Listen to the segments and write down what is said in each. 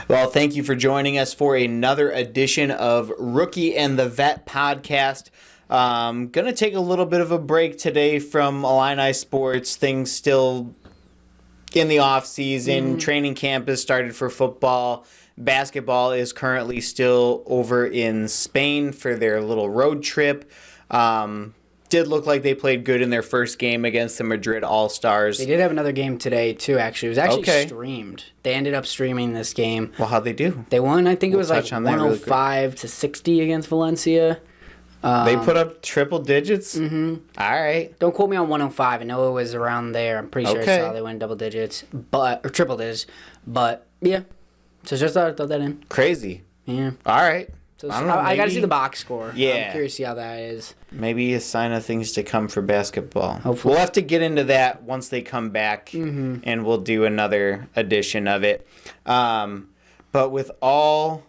Well, thank you for joining us for another edition of Rookie and the Vet podcast. Going to take a little bit of a break today from Illini sports. Things still in the off season. Training camp has started for football. Basketball is currently still over in Spain for their little road trip. Did look like they played good in their first game against the Madrid All-Stars. They did have another game today, too, actually. It was actually streamed. They ended up streaming this game. Well, how'd they do? They won, I think it was like 105 to 60 against Valencia. They put up triple digits? Mm-hmm. All right. Don't quote me on 105. I know it was around there. I'm pretty sure I saw they went double digits, or triple digits. But, yeah. So just thought I'd throw that in. Crazy. Yeah. All right. So I got to see the box score. Yeah. I'm curious to see how that is. Maybe a sign of things to come for basketball. Hopefully. We'll have to get into that once they come back, and we'll do another edition of it. But with all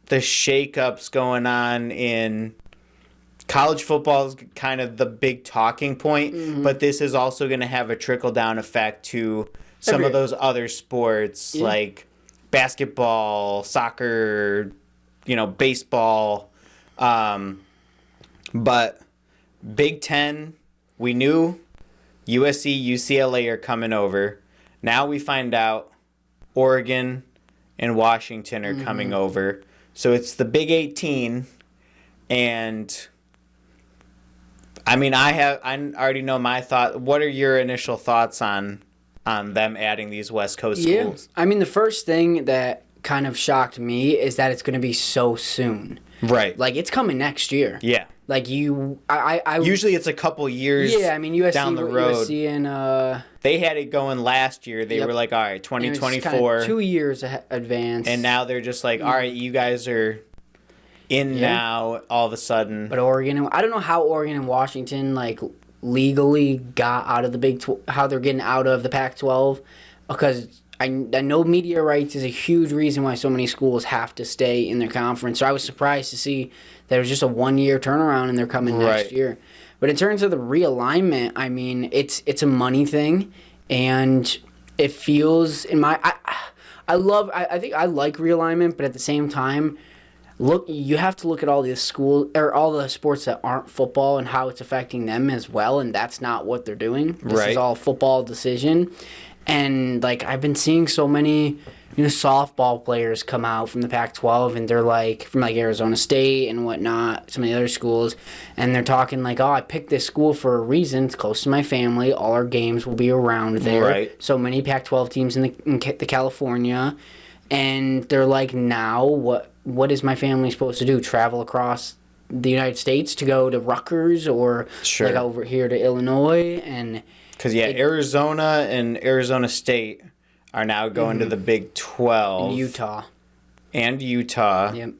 the shakeups going on in college football is kind of the big talking point, but this is also going to have a trickle-down effect to some of those other sports like basketball, soccer, baseball. But Big Ten, we knew USC, UCLA are coming over. Now we find out Oregon and Washington are coming over. So it's the Big 18. And I mean, I already know my thought. What are your initial thoughts on them adding these West Coast schools? I mean, the first thing that kind of shocked me is that it's going to be so soon. Right. Like, it's coming next year. Yeah. Like, usually it's a couple years down the road. USC and they had it going last year. They were like, all right, 2024. 2 years advanced. And now they're just like, all right, you guys are in now all of a sudden. But Oregon, I don't know how Oregon and Washington, like, legally got out of the how they're getting out of the Pac-12, because I know media rights is a huge reason why so many schools have to stay in their conference. So I was surprised to see that it was just a 1 year turnaround and they're coming next year. But in terms of the realignment, I mean, it's a money thing, and it feels I think I like realignment, but at the same time, you have to look at all the all the sports that aren't football and how it's affecting them as well, and that's not what they're doing. This is all football decision. And, like, I've been seeing so many, softball players come out from the Pac-12, and they're, like, from, like, Arizona State and whatnot, some of the other schools, and they're talking, like, oh, I picked this school for a reason. It's close to my family. All our games will be around there. Right. So many Pac-12 teams in the California. And they're like, now, what is my family supposed to do? Travel across the United States to go to Rutgers or, like, over here to Illinois? And because, Arizona and Arizona State are now going to the Big 12. And Utah. Yep.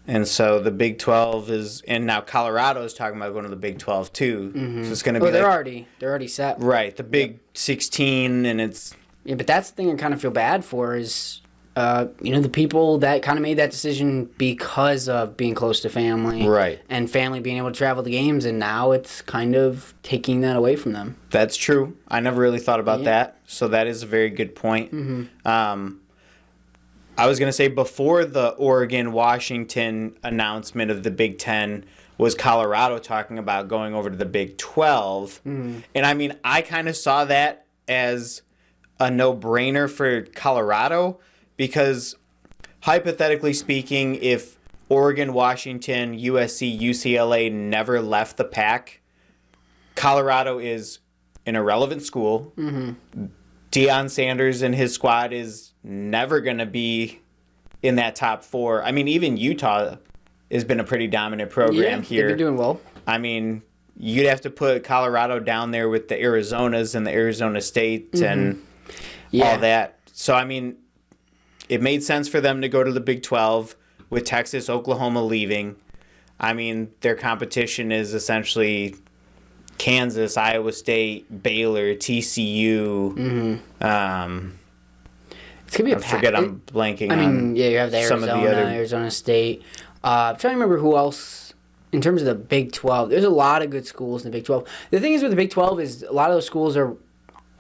And so the Big 12 is, and now Colorado is talking about going to the Big 12 too. So it's going to be they're already set. Right, the Big 16, and it's... Yeah, but that's the thing I kind of feel bad for is, the people that kind of made that decision because of being close to family. Right. And family being able to travel to games, and now it's kind of taking that away from them. That's true. I never really thought about that, so that is a very good point. I was going to say, before the Oregon-Washington announcement of the Big Ten was Colorado talking about going over to the Big 12. And, I mean, I kind of saw that as a no-brainer for Colorado, because hypothetically speaking, if Oregon, Washington, USC, UCLA never left the Pac, Colorado is an irrelevant school. Deion Sanders and his squad is never going to be in that top four. I mean, even Utah has been a pretty dominant program here. They've been doing well. I mean, you'd have to put Colorado down there with the Arizonas and the Arizona State and all that. So, I mean, it made sense for them to go to the Big 12 with Texas, Oklahoma leaving. I mean, their competition is essentially Kansas, Iowa State, Baylor, TCU. It's going to be I'm blanking on you have the Arizona State. I'm trying to remember who else in terms of the Big 12. There's a lot of good schools in the Big 12. The thing is with the Big 12 is a lot of those schools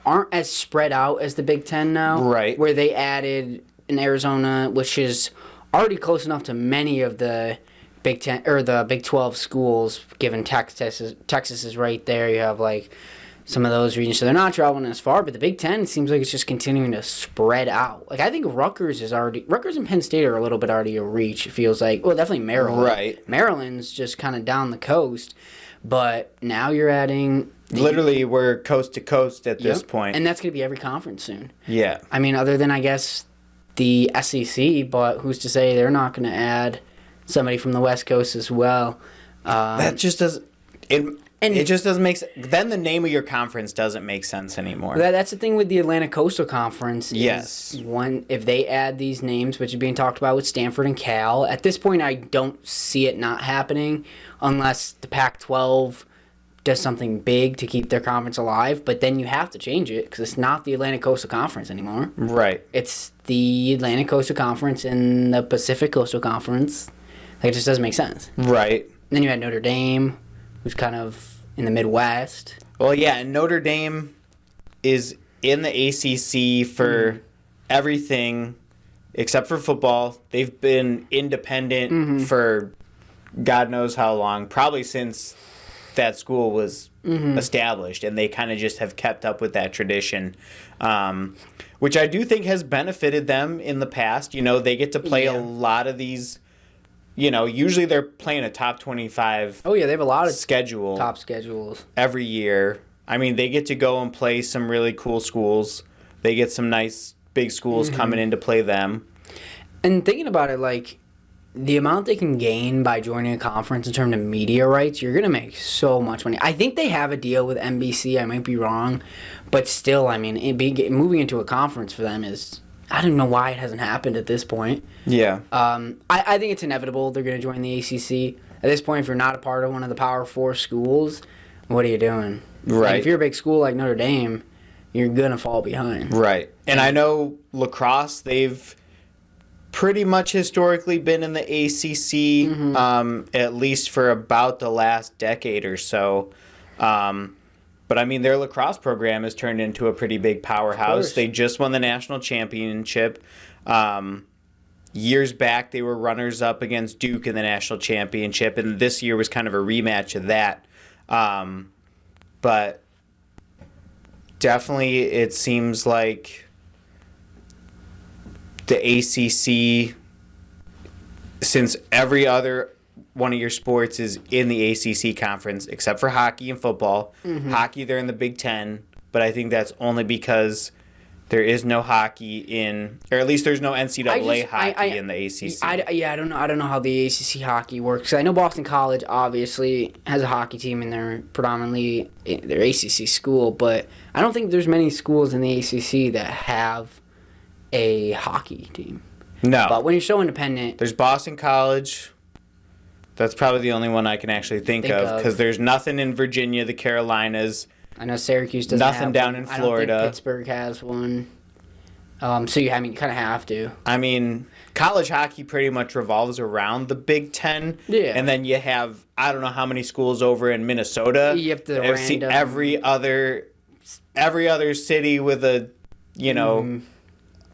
aren't as spread out as the Big 10 now. Right. Where they added in Arizona, which is already close enough to many of the Big 10 or the Big 12 schools, given Texas is right there. You have like some of those regions, so they're not traveling as far. But the Big 10 seems like it's just continuing to spread out. Like I think Rutgers and Penn State are a little bit already a reach. It feels like, well, definitely Maryland. Right. Maryland's just kind of down the coast, but now you're adding. Literally, we're coast to coast at this point, and that's going to be every conference soon. Yeah. I mean, other than I guess the SEC, but who's to say they're not going to add somebody from the West Coast as well? That just doesn't. It just doesn't make sense. Then the name of your conference doesn't make sense anymore. That's the thing with the Atlantic Coastal Conference. Yes. If they add these names, which are being talked about with Stanford and Cal, at this point I don't see it not happening unless the Pac-12 does something big to keep their conference alive. But then you have to change it because it's not the Atlantic Coastal Conference anymore. Right. It's the Atlantic Coastal Conference and the Pacific Coastal Conference. Like, it just doesn't make sense. Right. And then you had Notre Dame, who's kind of in the Midwest. Well, yeah, and Notre Dame is in the ACC for everything except for football. They've been independent for God knows how long, probably since that school was established, and they kind of just have kept up with that tradition, which I do think has benefited them in the past. You know, they get to play a lot of these. You know, usually they're playing a top 25. Oh yeah, they have a lot of schedule top schedules every year. I mean, they get to go and play some really cool schools. They get some nice big schools coming in to play them. And thinking about it, like the amount they can gain by joining a conference in terms of media rights, you're gonna make so much money. I think they have a deal with NBC. I might be wrong, but still, I mean, moving into a conference for them is. I don't know why it hasn't happened at this point. Yeah. I think it's inevitable they're going to join the ACC. At this point, if you're not a part of one of the Power 4 schools, what are you doing? Right. Like, if you're a big school like Notre Dame, you're going to fall behind. Right. And I know lacrosse, they've pretty much historically been in the ACC, at least for about the last decade or so. But, I mean, their lacrosse program has turned into a pretty big powerhouse. They just won the national championship. Years back, they were runners-up against Duke in the national championship, and this year was kind of a rematch of that. But definitely it seems like the ACC, since every other one of your sports is in the ACC conference, except for hockey and football. Hockey, they're in the Big Ten, but I think that's only because there is no hockey in, or at least there's no NCAA hockey in the ACC. I don't know how the ACC hockey works. I know Boston College obviously has a hockey team, and they're predominantly their ACC school, but I don't think there's many schools in the ACC that have a hockey team. No. But when you're so independent, there's Boston College. That's probably the only one I can actually think of, because there's nothing in Virginia, the Carolinas. I know Syracuse doesn't nothing have down one. in Florida. I don't think Pittsburgh has one. So you kind of have to. I mean, college hockey pretty much revolves around the Big Ten. Yeah. And then you have, I don't know how many schools over in Minnesota. You have to I've seen every other city with a,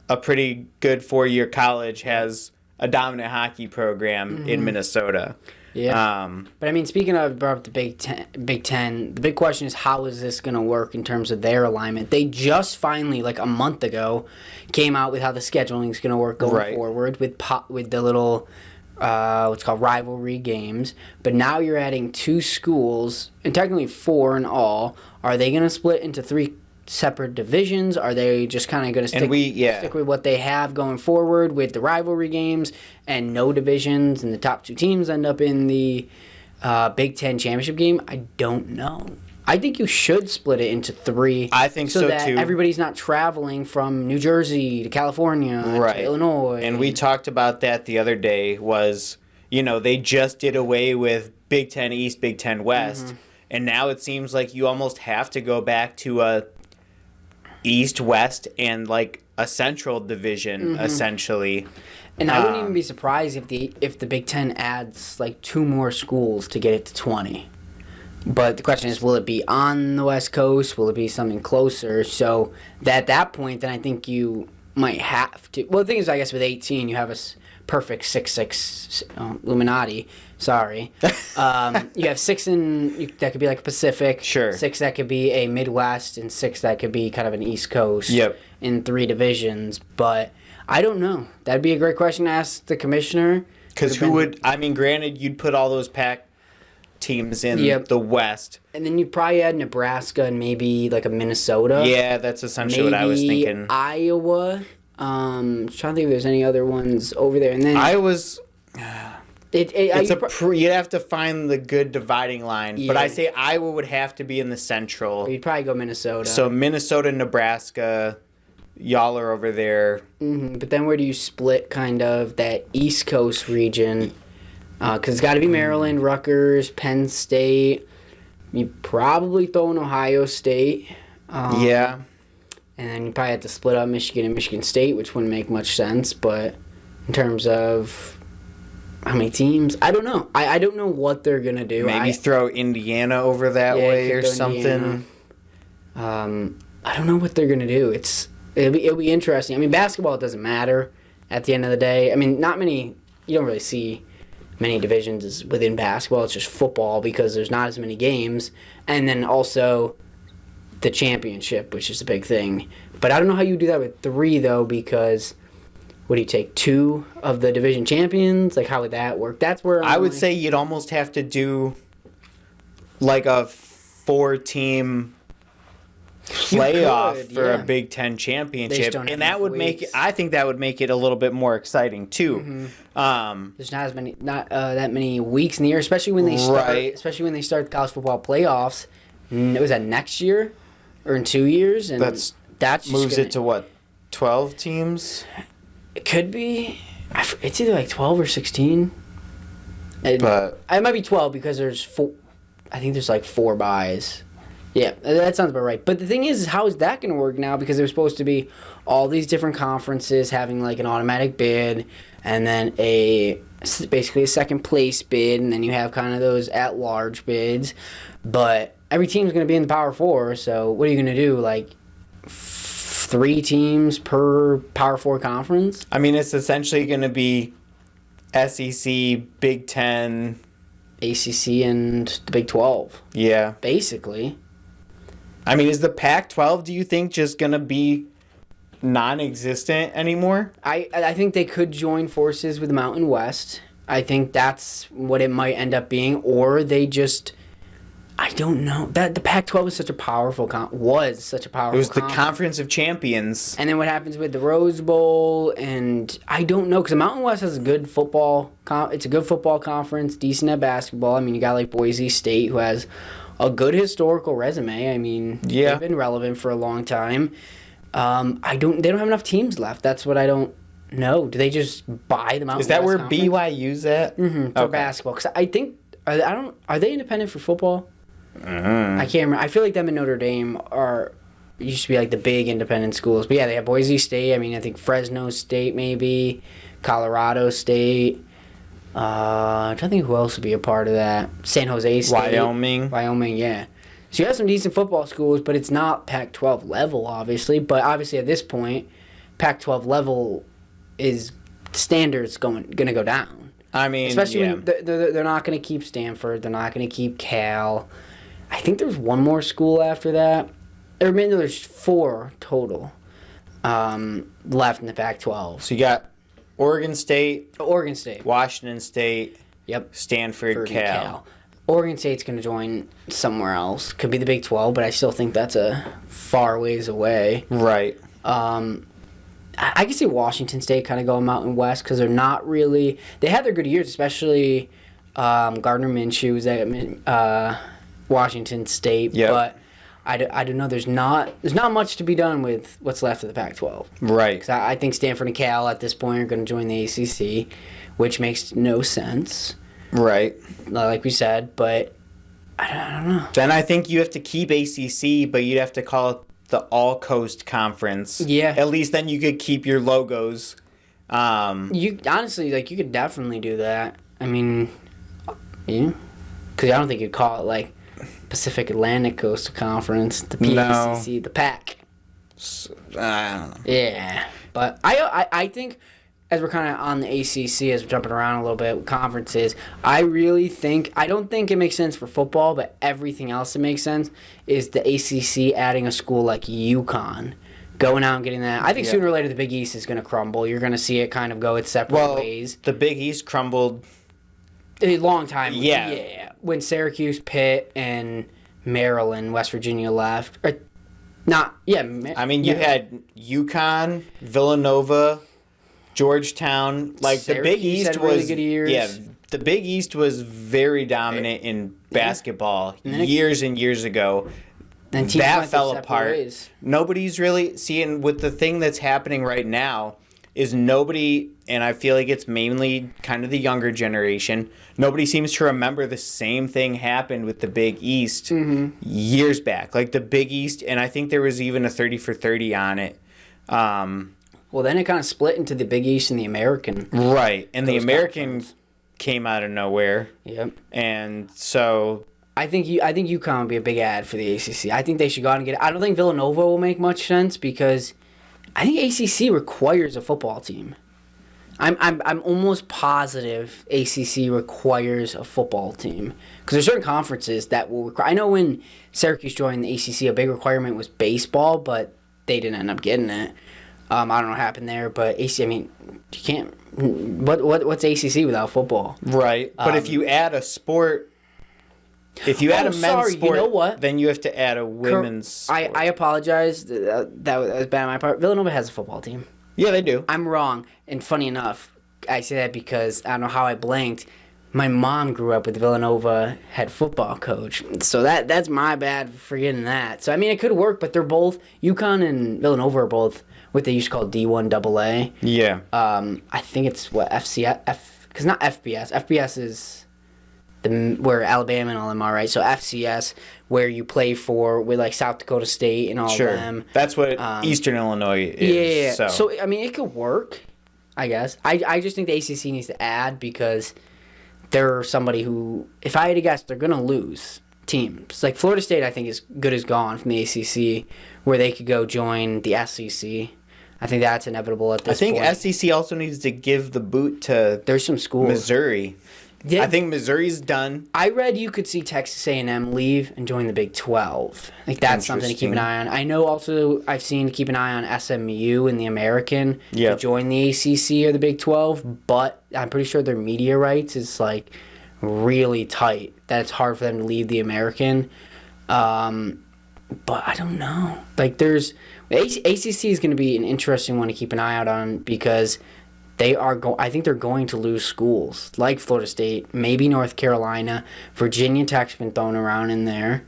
a pretty good 4-year college has a dominant hockey program in Minnesota. Yeah. But I mean, speaking of, brought up the Big Ten, the big question is, how is this going to work in terms of their alignment? They just finally, like a month ago, came out with how the scheduling is going to work going forward with the little what's called rivalry games. But now you're adding 2 schools, and technically 4 in all. Are they going to split into 3 separate divisions? Are they just kind of going to stick with what they have going forward with the rivalry games and no divisions, and the top 2 teams end up in the Big Ten championship game? I don't know. I think you should split it into 3. I think so that too. Everybody's not traveling from New Jersey to California to Illinois. And we talked about that the other day. Was they just did away with Big Ten East, Big Ten West, and now it seems like you almost have to go back to a East, West, and like a Central division, essentially. And I wouldn't even be surprised if the Big Ten adds like 2 more schools to get it to 20. But the question is, will it be on the West Coast? Will it be something closer? So at that point, then I think you might have to. Well, the thing is, I guess with 18, you have a perfect 6-6 Illuminati. Sorry. You have 6 that could be like a Pacific. Sure. 6 that could be a Midwest, and 6 that could be kind of an East Coast. Yep. In 3 divisions. But I don't know. That'd be a great question to ask the commissioner. Because granted, you'd put all those Pac teams in the West. And then you'd probably add Nebraska and maybe like a Minnesota. Yeah, that's essentially what I was thinking. Iowa. I'm trying to think if there's any other ones over there. And then Iowa's... you'd have to find the good dividing line. Yeah. But I say Iowa would have to be in the Central. You'd probably go Minnesota. So Minnesota, Nebraska, y'all are over there. Mm-hmm. But then where do you split kind of that East Coast region? Because it's got to be Maryland, Rutgers, Penn State. You probably throw in Ohio State. Yeah. And then you probably have to split up Michigan and Michigan State, which wouldn't make much sense. But in terms of how many teams, I don't know. I don't know what they're going to do. Maybe throw Indiana over that way or something. I don't know what they're going to do. It'll be interesting. I mean, basketball, it doesn't matter at the end of the day. I mean, you don't really see many divisions within basketball. It's just football because there's not as many games. And then also the championship, which is a big thing. But I don't know how you do that with 3, though, because what do you take, 2 of the division champions? Like, how would that work? That's where I would say you'd almost have to do like a 4-team playoff for a Big Ten championship, and that would make it, I think that would make it a little bit more exciting too. Mm-hmm. There's not that many weeks in the year, especially when they start. Right. Especially when they start the college football playoffs. Was that next year or in 2 years? And that's moves it to what, 12 teams? It could be. It's either like 12 or 16. But it might be 12 because there's 4. I think there's like 4 buys. Yeah, that sounds about right. But the thing is how is that going to work now? Because there's supposed to be all these different conferences having like an automatic bid, and then basically a second place bid, and then you have kind of those at-large bids. But every team's going to be in the Power 4, so what are you going to do? Like 3 teams per Power 4 conference? I mean, it's essentially going to be SEC, Big Ten, ACC, and the Big 12. Yeah. Basically. I mean, is the Pac-12, do you think, just going to be non-existent anymore? I think they could join forces with the Mountain West. I think that's what it might end up being. Or they just... I don't know. The Pac-12 was such a powerful It was the Conference of Champions. And then what happens with the Rose Bowl? And I don't know, because the Mountain West has a good football... It's a good football conference, decent at basketball. I mean, you got like Boise State, who has a good historical resume. I mean, they've been relevant for a long time. They don't have enough teams left. That's what I don't know. Do they just buy the Mountain West? Is that where conference? BYU's at? Mm-hmm, for basketball. Because I think... Are they independent for football? I can't remember. I feel like them and Notre Dame used to be like the big independent schools. But yeah, they have Boise State. I mean, I think Fresno State maybe, Colorado State. I'm trying to think who else would be a part of that. San Jose State. Wyoming, yeah. So you have some decent football schools, but it's not Pac-12 level, obviously. But obviously at this point, Pac-12 level is standards going to go down. I mean, especially when they're not going to keep Stanford. They're not going to keep Cal. I think there's one more school after that. Or maybe there's 4 total left in the Pac-12. So you got Oregon State, Washington State, Stanford, Cal. Oregon State's going to join somewhere else. Could be the Big 12, but I still think that's a far ways away. Right. I can see Washington State kind of going Mountain West because they're not really... They had their good years, especially Gardner Minshew was at Washington State. Yep. But I don't know. There's not much to be done with what's left of the Pac-12. Right. Because I think Stanford and Cal at this point are going to join the ACC, which makes no sense. Right. Like we said, but I don't know. Then I think you have to keep ACC, but you'd have to call it the All-Coast Conference. Yeah. At least then you could keep your logos. You honestly, you could definitely do that. I mean, yeah. Because I don't think you'd call it, Pacific Atlantic Coast Conference, the PACC, the PAC. I don't know. Yeah. But I think, as we're kind of on the ACC, as we're jumping around a little bit with conferences, I don't think it makes sense for football, but everything else that makes sense is the ACC adding a school like UConn, going out and getting that. I think sooner or later the Big East is going to crumble. You're going to see it kind of go its separate ways. The Big East crumbled a long time ago. Yeah. When Syracuse, Pitt, and Maryland, West Virginia left. You had UConn, Villanova, Georgetown. Like, Syracuse the Big East had was really good years. Yeah, the Big East was very dominant in basketball years and years ago. Then that fell apart. Ways. Nobody's really seeing with the thing that's happening right now is nobody, and I feel like it's mainly kind of the younger generation, nobody seems to remember the same thing happened with the Big East years back. Like the Big East, and I think there was even a 30 for 30 on it. Well, then it kind of split into the Big East and the American. Right, and the American came out of nowhere. Yep. And so I think UConn would be a big ad for the ACC. I think they should go out and get it. I don't think Villanova will make much sense because I think ACC requires a football team. I'm almost positive ACC requires a football team because there's certain conferences that will require. I know when Syracuse joined the ACC, a big requirement was baseball, but they didn't end up getting it. I don't know what happened there, but ACC. I mean, you can't. What's ACC without football? Right, but if you add a sport, if you add a men's sport, you know what? Then you have to add a women's sport. I apologize. That was bad on my part. Villanova has a football team. Yeah, they do. I'm wrong. And funny enough, I say that because I don't know how I blanked. My mom grew up with Villanova head football coach. So that's my bad for forgetting that. So, I mean, it could work, but they're both, UConn and Villanova are both what they used to call D1AA. Yeah. I think it's FCS, because not FBS. FBS is where Alabama and all them are, right? So FCS, where you play with like South Dakota State and all them. That's what Eastern Illinois is. Yeah. So, I mean, it could work, I guess. I just think the ACC needs to add because they're somebody who, if I had to guess, they're going to lose teams. Like Florida State, I think, is good as gone from the ACC, where they could go join the SEC. I think that's inevitable at this point. I think SEC also needs to give the boot to there's some schools. Missouri. Yeah. I think Missouri's done. I read you could see Texas A&M leave and join the Big 12. Like that's something to keep an eye on. I know also I've seen to keep an eye on SMU in the American to join the ACC or the Big 12, but I'm pretty sure their media rights is like really tight. That it's hard for them to leave the American. But I don't know. Like there's ACC is going to be an interesting one to keep an eye out on because I think they're going to lose schools like Florida State, maybe North Carolina, Virginia Tech's been thrown around in there,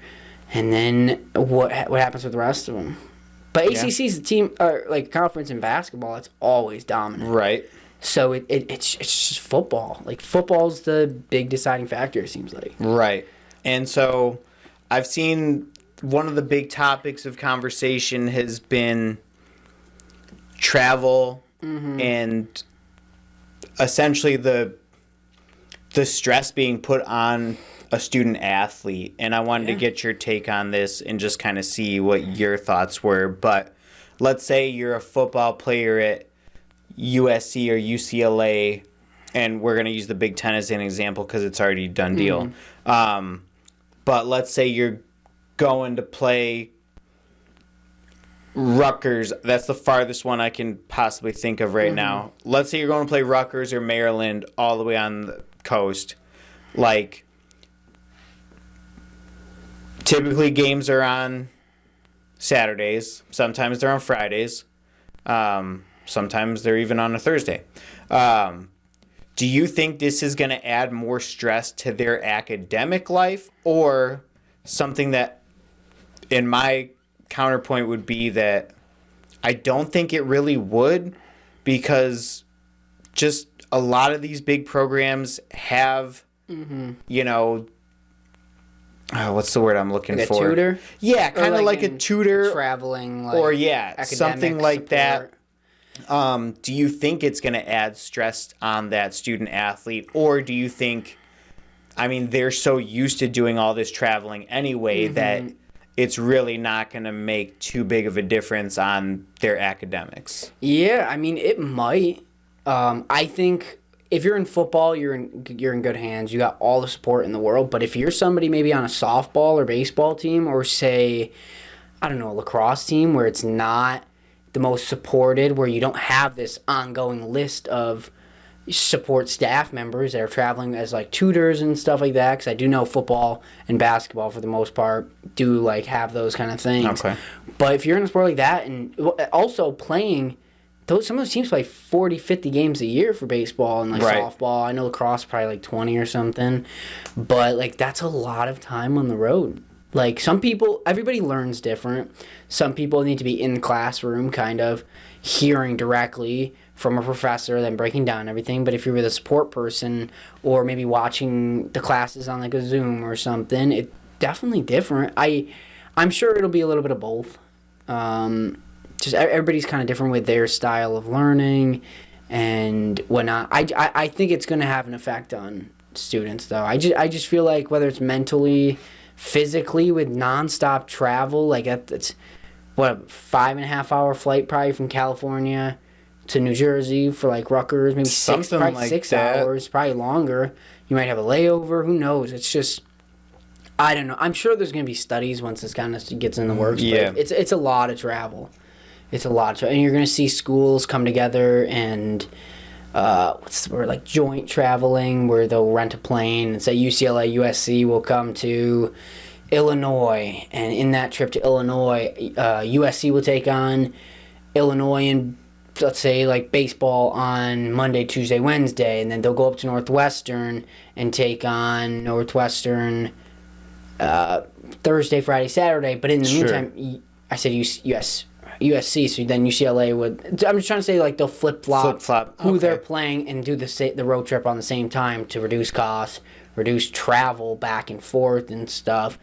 and then what happens with the rest of them? But ACC's a team, like conference in basketball, it's always dominant. Right. So it's just football. Like football's the big deciding factor. It seems like. Right, and so I've seen one of the big topics of conversation has been travel and essentially the stress being put on a student athlete, and I wanted to get your take on this and just kind of see what your thoughts were. But let's say you're a football player at USC or UCLA, and we're going to use the Big Ten as an example because it's already a done deal. But let's say you're going to play Rutgers. That's the farthest one I can possibly think of right now. Let's say you're going to play Rutgers or Maryland all the way on the coast. Like, typically games are on Saturdays. Sometimes they're on Fridays. Sometimes they're even on a Thursday. Do you think this is going to add more stress to their academic life, or something that, in my counterpoint, would be that I don't think it really would, because just a lot of these big programs have, you know, what's the word I'm looking like for? A tutor? Yeah, kind of like a tutor. Traveling, like, or something like support. that. Do you think it's going to add stress on that student athlete, or do you think, I mean, they're so used to doing all this traveling anyway that it's really not going to make too big of a difference on their academics. Yeah, I mean, it might. I think if you're in football, you're in good hands. You got all the support in the world. But if you're somebody maybe on a softball or baseball team, or say, I don't know, a lacrosse team where it's not the most supported, where you don't have this ongoing list of support staff members that are traveling as like tutors and stuff like that, because I do know football and basketball for the most part do like have those kind of things. Okay. But if you're in a sport like that, and also playing, some of those teams play 40, 50 games a year for baseball and like softball. I know lacrosse probably like 20 or something, but like that's a lot of time on the road. Like some people, everybody learns different. Some people need to be in the classroom kind of hearing directly from a professor, then breaking down everything. But if you're with a support person or maybe watching the classes on like a Zoom or something, it's definitely different. I'm sure it'll be a little bit of both. Just everybody's kind of different with their style of learning and whatnot. I think it's going to have an effect on students, though. I just feel like whether it's mentally, physically, with nonstop travel, like it's what, a 5.5 hour flight probably from California to New Jersey for like Rutgers, maybe Something like 6 that. hours, probably longer. You might have a layover. Who knows? It's just, I don't know. I'm sure there's going to be studies once this kind of gets in the works. Yeah. But it's a lot of travel. It's a lot of travel. And you're going to see schools come together and what's the word, like joint traveling, where they'll rent a plane and say UCLA, USC will come to Illinois, and in that trip to Illinois, USC will take on Illinois and let's say like baseball on Monday, Tuesday, Wednesday, and then they'll go up to Northwestern and take on Northwestern Thursday, Friday, Saturday. But in the meantime, I said USC, so then UCLA would. I'm just trying to say like they'll flip flop who they're playing and do the road trip on the same time to reduce costs, reduce travel back and forth and stuff.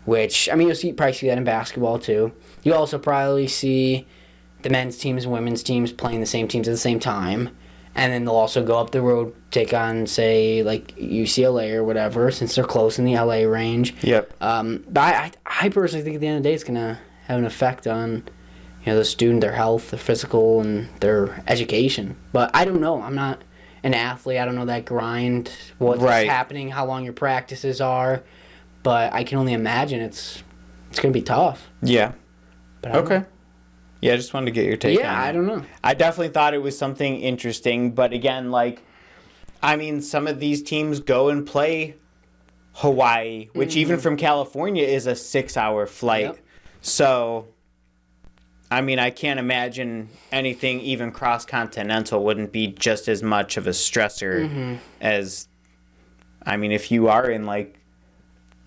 Which, I mean, probably see that in basketball too. You also probably see the men's teams and women's teams playing the same teams at the same time. And then they'll also go up the road, take on, say, like UCLA or whatever, since they're close in the LA range. Yep. But I personally think at the end of the day it's going to have an effect on the student, their health, their physical, and their education. But I don't know. I'm not an athlete. I don't know that grind, what's happening, how long your practices are. But I can only imagine it's going to be tough. Yeah. But okay. Yeah, I just wanted to get your take on it. Yeah, I don't know. I definitely thought it was something interesting. But again, like, I mean, some of these teams go and play Hawaii, which even from California is a 6-hour flight. Yep. So, I mean, I can't imagine anything even cross-continental wouldn't be just as much of a stressor as, I mean, if you are in, like,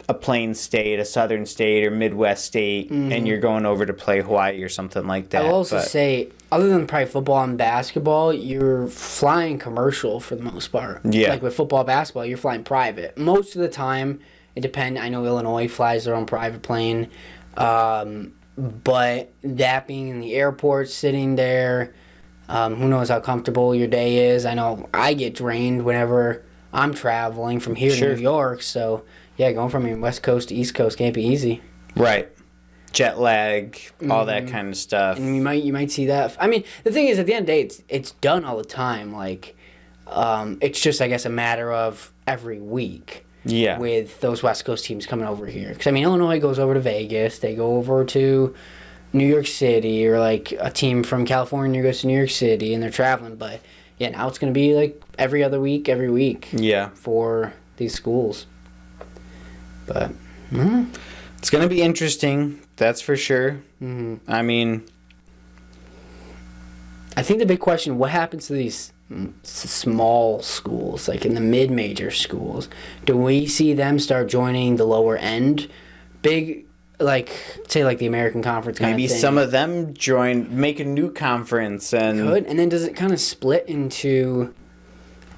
a plain state, a southern state, or Midwest state, and you're going over to play Hawaii or something like that. I will also say, other than probably football and basketball, you're flying commercial for the most part. Yeah. Like with football, basketball, you're flying private. Most of the time, it depends. I know Illinois flies their own private plane. But that being in the airport, sitting there, who knows how comfortable your day is. I know I get drained whenever I'm traveling from here to New York, so yeah, going from West Coast to East Coast can't be easy. Right. Jet lag, all that kind of stuff. And you might see that. I mean, the thing is, at the end of the day, it's done all the time. Like, it's just, I guess, a matter of every week. Yeah. With those West Coast teams coming over here. Because, I mean, Illinois goes over to Vegas. They go over to New York City. Or, like, a team from California goes to New York City. And they're traveling. But, yeah, now it's going to be, like, every other week, every week. Yeah. For these schools. But, it's going to be interesting. That's for sure. I mean, I think the big question, what happens to these small schools, like in the mid-major schools? Do we see them start joining the lower end big, like, say, like the American Conference kind maybe of thing? some of them make a new conference. And then does it kind of split into,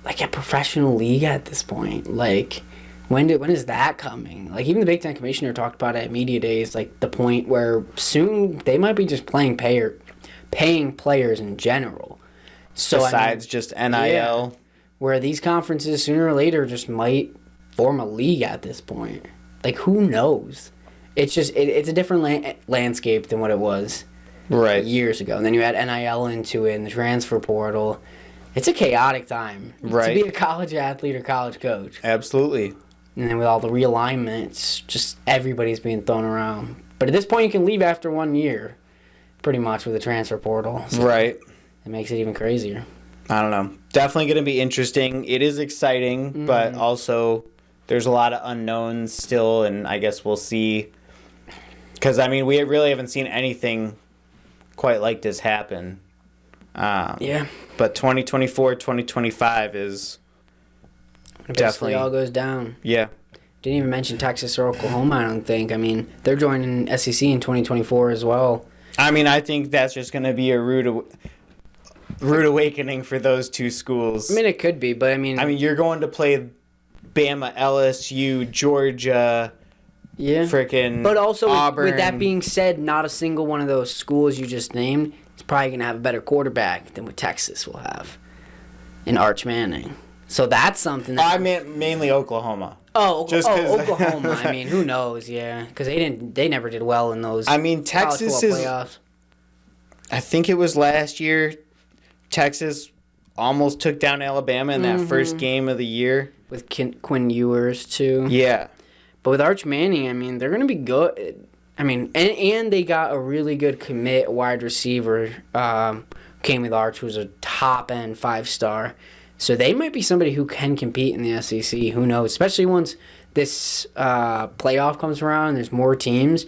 like, a professional league at this point? Like, when is that coming? Like, even the Big Ten Commissioner talked about it at Media Days, like, the point where soon they might be just paying players in general. So, besides just NIL. Yeah, where these conferences sooner or later just might form a league at this point. Like, who knows? it's just it's a different landscape than what it was Right. years ago. And then you add NIL into it and the transfer portal. It's a chaotic time Right. to be a college athlete or college coach. Absolutely. And then with all the realignment, it's just everybody's being thrown around. But at this point, you can leave after 1 year, pretty much, with the transfer portal. So Right. it makes it even crazier. I don't know. Definitely going to be interesting. It is exciting, but also there's a lot of unknowns still, and I guess we'll see. Because, I mean, we really haven't seen anything quite like this happen. Yeah. But 2024, 2025 is Definitely all goes down. yeah. Didn't even mention Texas or Oklahoma, I don't think. I mean, they're joining SEC in 2024 as well. I mean, I think that's just going to be a rude awakening for those two schools. I mean, it could be, but I mean, you're going to play Bama, LSU, Georgia, yeah. frickin' But also, Auburn. with that being said, not a single one of those schools you just named is probably going to have a better quarterback than what Texas will have in Arch Manning. So that's something that... I meant mainly Oklahoma. Oklahoma. I mean, who knows? Yeah, because they never did well in those. I mean, Texas is playoffs. I think it was last year. Texas almost took down Alabama in that first game of the year with Quinn Ewers too. Yeah, but with Arch Manning, I mean, they're gonna be good. I mean, and they got a really good commit wide receiver. Came with Arch, who's a top end 5-star. So they might be somebody who can compete in the SEC. Who knows? Especially once this playoff comes around and there's more teams.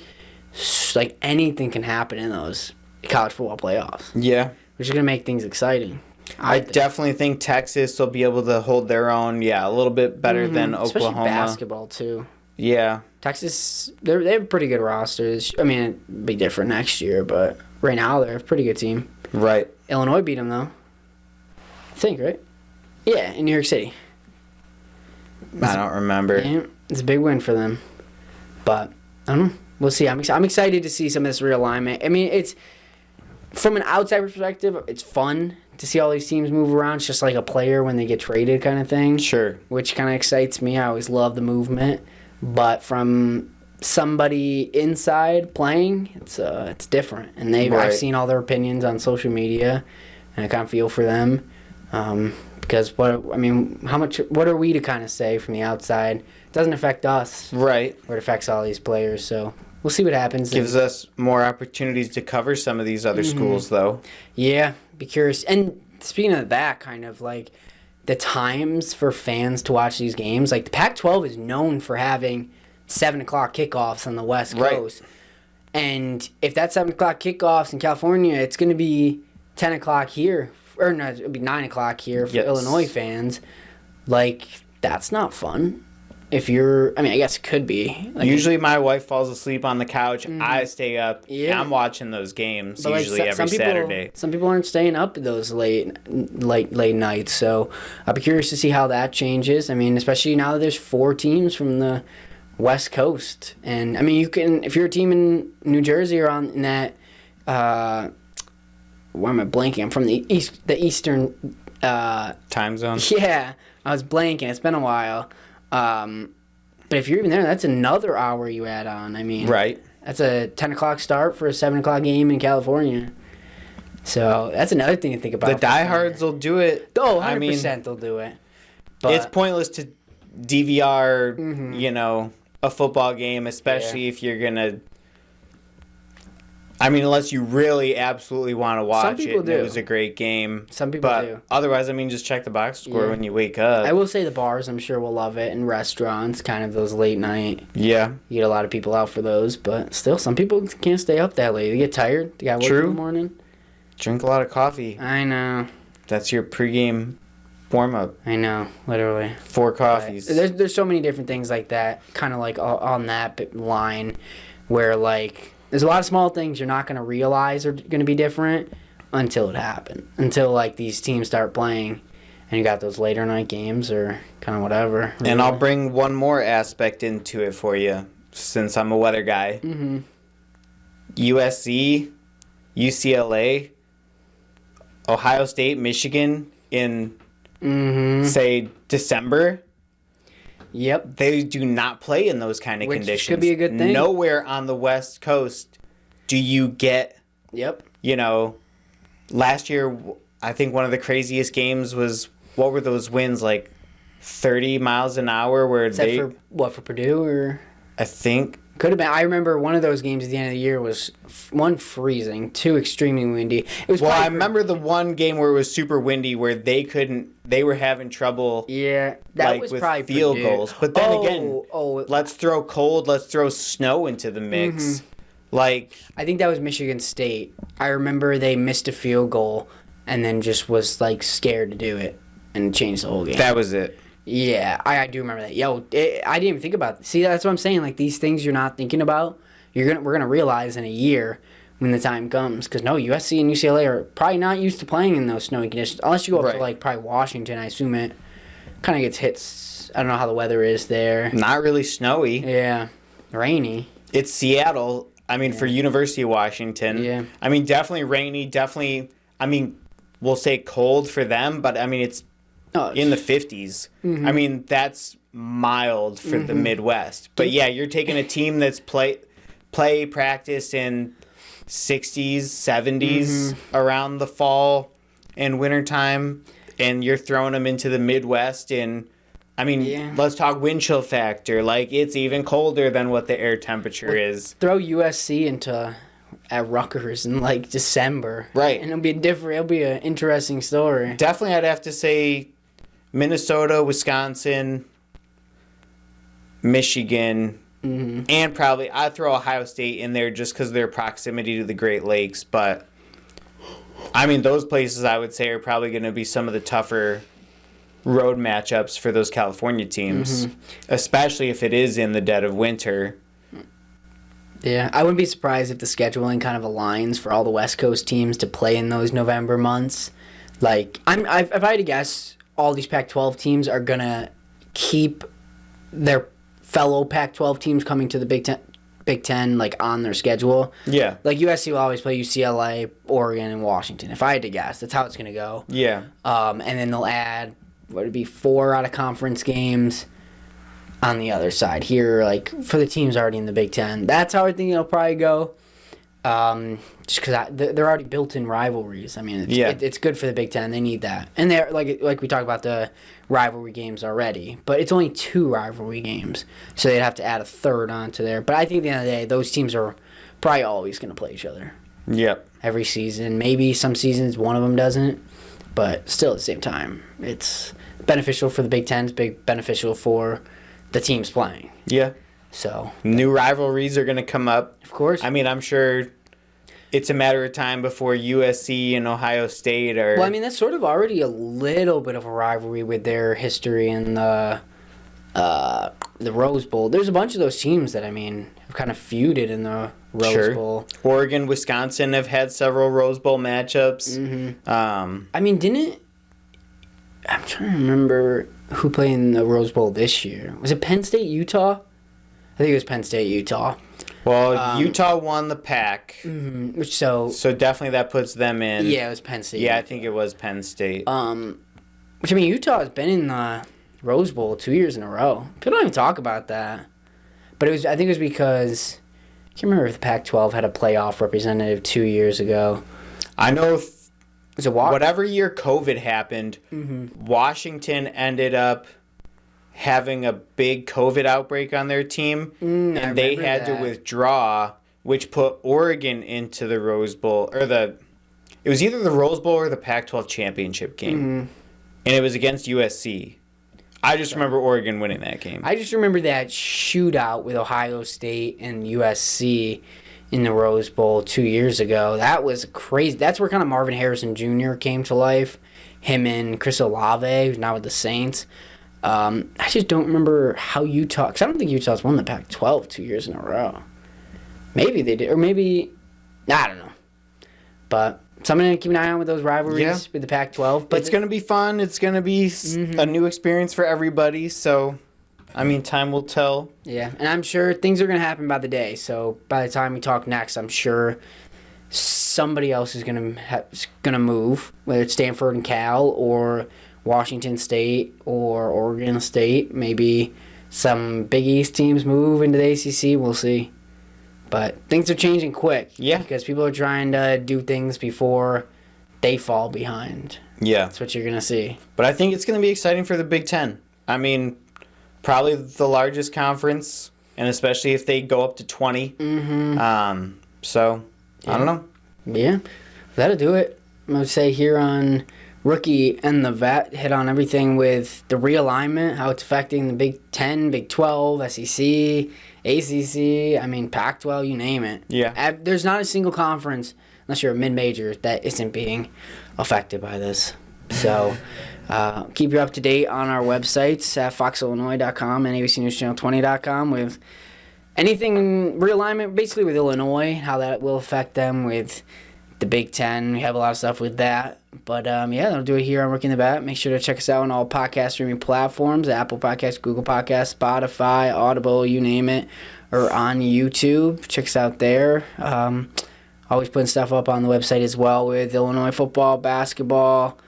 Like, anything can happen in those college football playoffs. Yeah. Which is going to make things exciting. I definitely think Texas will be able to hold their own, a little bit better than Oklahoma. Especially basketball, too. Yeah. Texas, they have pretty good rosters. I mean, it'll be different next year, but right now they're a pretty good team. Right. Illinois beat them, though. I think, right? Yeah, in New York City. I don't remember. Yeah, it's a big win for them. But, I don't know. We'll see. I'm excited to see some of this realignment. I mean, it's... From an outside perspective, it's fun to see all these teams move around. It's just like a player when they get traded kind of thing. Sure. Which kind of excites me. I always love the movement. But from somebody inside playing, it's different. And I've seen all their opinions on social media, and I kind of feel for them. Because what are we to kind of say from the outside? It doesn't affect us. Right. Or it affects all these players. So we'll see what happens. Gives us more opportunities to cover some of these other schools, though. Yeah, be curious. And speaking of that, kind of like the times for fans to watch these games, like the Pac-12 is known for having 7 o'clock kickoffs on the West Coast. And if that's 7 o'clock kickoffs in California, it's going to be 10 o'clock here. Or no, it'll be 9 o'clock here for Illinois fans. Like, that's not fun. If you're, I guess it could be. Like, usually my wife falls asleep on the couch. I stay up. Yeah. I'm watching those games but usually every Saturday. Some people aren't staying up those late nights. So I'll be curious to see how that changes. I mean, especially now that there's 4 teams from the West Coast. And, I mean, you can, if you're a team in New Jersey or in that, why am I blanking? I'm from the Eastern time zone. Yeah, I was blanking. It's been a while. But if you're even there, that's another hour you add on. I mean, right. That's a 10 o'clock start for a 7 o'clock game in California. So that's another thing to think about. The diehards will do it. Oh, 100% they'll do it. But it's pointless to DVR, a football game, especially if you're going to... unless you really absolutely want to watch it. And it was a great game. Some people do. Otherwise, just check the box score when you wake up. I will say the bars, I'm sure, will love it. And restaurants, kind of those late night. Yeah. You get a lot of people out for those. But still, some people can't stay up that late. They get tired. They got work in the morning. Drink a lot of coffee. I know. That's your pregame warm-up. I know, literally. 4 coffees. There's so many different things like that. Kind of like on that line where, like... There's a lot of small things you're not going to realize are going to be different until it happens. Until, like, these teams start playing and you got those later night games or kind of whatever. And I'll bring one more aspect into it for you since I'm a weather guy. Mm-hmm. USC, UCLA, Ohio State, Michigan in, say, December. Yep. They do not play in those kind of Which conditions. could be a good thing. Nowhere on the West Coast do you get, Yep. last year, I think one of the craziest games was, what were those winds, like 30 miles an hour where Is that for Purdue or? I think. Could have been. I rember one of those games at the end of the year was one freezing, two extremely windy. It was. Well, I remember the one game where it was super windy, where they were having trouble. Yeah, that was with probably field Purdue. goals. But then again, let's throw cold, let's throw snow into the mix. Mm-hmm. I think that was Michigan State. I remember they missed a field goal and then just was scared to do it and changed the whole game. That was it. Yeah, I do remember that. I didn't even think about it. See, that's what I'm saying. These things you're not thinking about, we're gonna realize in a year when the time comes. Because USC and UCLA are probably not used to playing in those snowy conditions. Unless you go up to probably Washington, I assume it kind of gets hits. I don't know how the weather is there. Not really snowy. Yeah, rainy. It's Seattle. For University of Washington. Yeah. Definitely rainy. Definitely. We'll say cold for them, but it's in the 50s. Mm-hmm. That's mild for the Midwest. But yeah, you're taking a team that's play practice in 60s, 70s around the fall and wintertime, and you're throwing them into the Midwest and let's talk wind chill factor. It's even colder than what the air temperature is. Throw USC at Rutgers in December. Right. And it'll be an interesting story. Definitely I'd have to say Minnesota, Wisconsin, Michigan, and probably I'd throw Ohio State in there just because of their proximity to the Great Lakes. But, those places I would say are probably going to be some of the tougher road matchups for those California teams, especially if it is in the dead of winter. Yeah, I wouldn't be surprised if the scheduling kind of aligns for all the West Coast teams to play in those November months. If I had to guess, all these Pac-12 teams are going to keep their fellow Pac-12 teams coming to the Big Ten on their schedule. Yeah. USC will always play UCLA, Oregon, and Washington. If I had to guess, that's how it's going to go. Yeah. And then they'll add, 4 out of conference games on the other side here, for the teams already in the Big Ten. That's how I think it'll probably go. Just because they're already built-in rivalries. It's good for the Big Ten. They need that, and they're like we talked about the rivalry games already. But it's only 2 rivalry games, so they'd have to add a third onto there. But I think at the end of the day, those teams are probably always going to play each other. Yep. Every season, maybe some seasons one of them doesn't, but still at the same time, it's beneficial for the Big Ten. It's beneficial for the teams playing. Yeah. So new rivalries are going to come up. Of course. I'm sure it's a matter of time before USC and Ohio State are... Well, that's sort of already a little bit of a rivalry with their history in the Rose Bowl. There's a bunch of those teams that, have kind of feuded in the Rose Bowl. Oregon, Wisconsin have had several Rose Bowl matchups. Didn't... I'm trying to remember who played in the Rose Bowl this year. Was it Penn State, Utah? I think it was Penn State, Utah. Well, Utah won the Pac. So definitely that puts them in. Yeah, it was Penn State. Yeah, I think it was Penn State. Utah has been in the Rose Bowl 2 years in a row. People don't even talk about that. But I think it was because I can't remember if the Pac-12 had a playoff representative 2 years ago. I know. Was it whatever year COVID happened, Washington ended up having a big COVID outbreak on their team, and they had to withdraw, which put Oregon into the Rose Bowl, it was either the Rose Bowl or the Pac-12 championship game, and it was against USC. I just remember Oregon winning that game. I just remember that shootout with Ohio State and USC in the Rose Bowl 2 years ago. That was crazy. That's where kind of Marvin Harrison Jr. came to life. Him and Chris Olave, who's now with the Saints. I just don't remember how Utah... Because I don't think Utah's won the Pac-12 2 years in a row. Maybe they did. Or maybe... I don't know. But something to keep an eye on with those rivalries with the Pac-12. But it's going to be fun. It's going to be a new experience for everybody. So, time will tell. Yeah, and I'm sure things are going to happen by the day. So, by the time we talk next, I'm sure somebody else is going to move. Whether it's Stanford and Cal or Washington State or Oregon State. Maybe some Big East teams move into the ACC. We'll see. But things are changing quick. Yeah. Because people are trying to do things before they fall behind. Yeah. That's what you're going to see. But I think it's going to be exciting for the Big Ten. I mean, probably the largest conference, and especially if they go up to 20. Mm-hmm. So, I don't know. Yeah. That'll do it. I would say here on Rookie and the Vet, hit on everything with the realignment, how it's affecting the Big 10, Big 12, SEC, ACC, I mean, Pac-12, you name it. Yeah. There's not a single conference, unless you're a mid-major, that isn't being affected by this. So, keep you up to date on our websites at foxillinois.com and abcnewschannel20.com with anything realignment, basically with Illinois, how that will affect them with the Big Ten. We have a lot of stuff with that. But, yeah, that'll do it here on Rookie in the Bat. Make sure to check us out on all podcast streaming platforms, Apple Podcasts, Google Podcasts, Spotify, Audible, you name it, or on YouTube. Check us out there. Always putting stuff up on the website as well with Illinois football, basketball,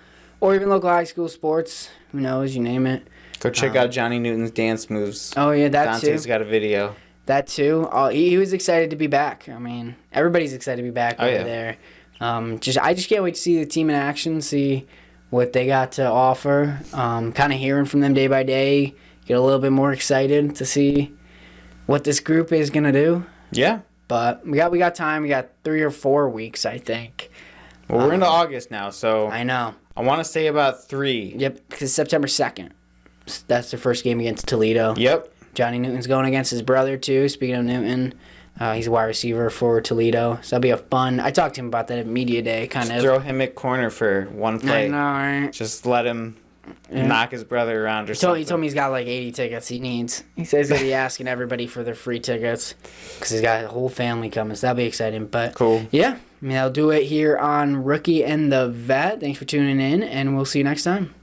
or even local high school sports. Who knows? You name it. Go check out Johnny Newton's dance moves. Oh, yeah, that Dante's too. got a video. That too. He was excited to be back. I mean, everybody's excited to be back over there. I just can't wait to see the team in action, see what they got to offer. Kind of hearing from them day by day, get a little bit more excited to see what this group is gonna do. Yeah. But we got time. We got 3 or 4 weeks, I think. Well, we're into August now, so I know. I want to say about 3. Yep, because September 2nd. That's their first game against Toledo. Yep. Johnny Newton's going against his brother, too. Speaking of Newton, he's a wide receiver for Toledo. So that'll be a fun... I talked to him about that at Media Day, kind of. Throw him at corner for one play. I know, right? Just let him knock his brother around or something. He told me he's got like 80 tickets he needs. He says that he's asking everybody for their free tickets because he's got a whole family coming. So that'll be exciting. But cool. Yeah, I mean, I'll do it here on Rookie and the Vet. Thanks for tuning in, and we'll see you next time.